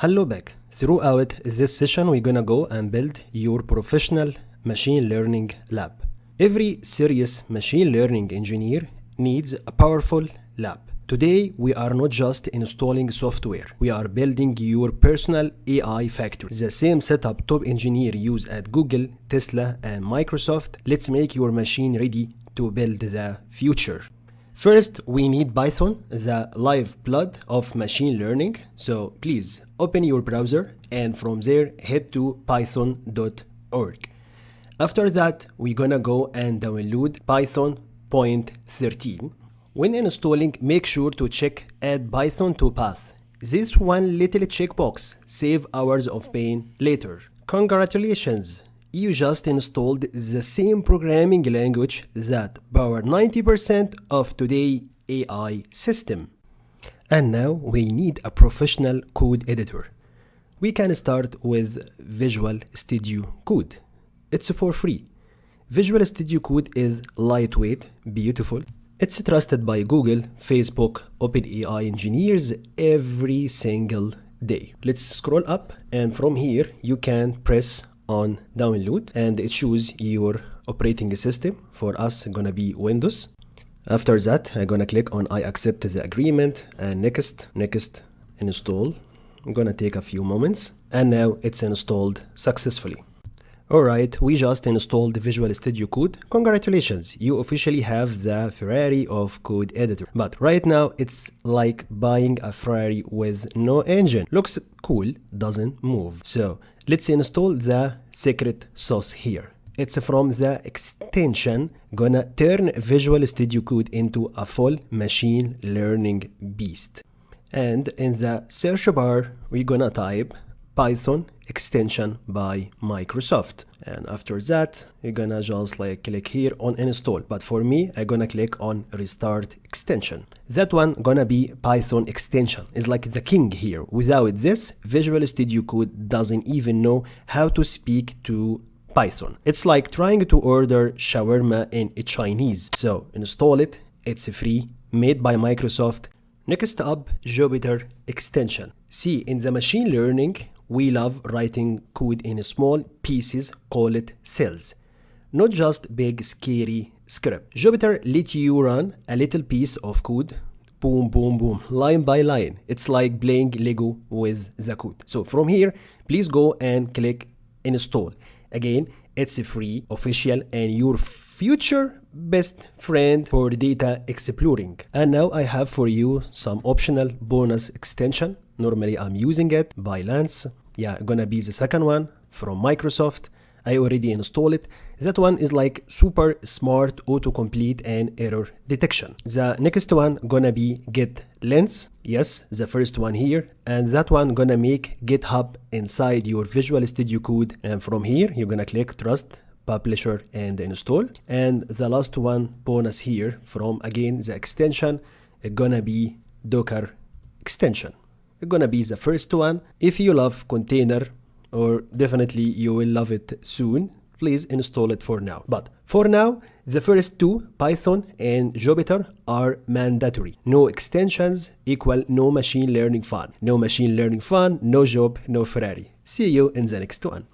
Hello back. Throughout this session, we're gonna go and build your professional machine learning lab. Every serious machine learning engineer needs a powerful lab. Today, we are not just installing software. We are building your personal AI factory. The same setup top engineers use at Google, Tesla, and Microsoft. Let's make your machine ready to build the future. First, we need Python, the lifeblood of machine learning. So please open your browser and from there head to python.org. After that, we're gonna go and download Python 0.13. When installing, make sure to check Add Python to Path. This one little checkbox save hours of pain later. Congratulations! You just installed the same programming language that power 90% of today's AI system. And now we need a professional code editor. We can start with Visual Studio Code. It's for free. Visual Studio Code is lightweight, beautiful. It's trusted by Google, Facebook, OpenAI engineers every single day. Let's scroll up and from here you can press on download and it choose your operating system. For us gonna be Windows. After that I'm gonna click on I accept the agreement and next install. I'm gonna take a few moments and now it's installed successfully. Alright, we just installed the Visual Studio Code. Congratulations, you officially have the Ferrari of code editor. But right now it's like buying a Ferrari with no engine. Looks cool, doesn't move. So let's install the secret sauce here. It's from the extension gonna turn Visual Studio Code into a full machine learning beast. And in the search bar, we're gonna type Python extension by Microsoft. And after that, you're gonna just click here on install. But for me, I'm gonna click on restart extension. That one gonna be Python extension. It's like the king here. Without this, Visual Studio Code doesn't even know how to speak to Python. It's like trying to order shawarma in Chinese. So install it. It's free, made by Microsoft. Next up, Jupyter extension. See, in the machine learning, we love writing code in small pieces, call it cells. Not just big, scary script. Jupyter lets you run a little piece of code, boom, boom, boom, line by line. It's like playing Lego with the code. So from here, please go and click install. Again, it's free, official, and your future best friend for data exploring. And now I have for you some optional bonus extension. Normally I'm using it by Lance. Yeah, gonna be the second one from Microsoft. I already installed it. That one is like super smart autocomplete and error detection. The next one gonna be get lens. Yes, the first one here. And that one gonna make GitHub inside your Visual Studio Code. And from here, you're gonna click trust, publisher and install. And the last one bonus here from again the extension gonna be Docker extension. It's gonna be the first one. If you love container, or definitely you will love it soon, please install it for now. But for now, the first two, Python and Jupyter, are mandatory. No extensions equal no machine learning fun. No machine learning fun, no job, no Ferrari. See you in the next one.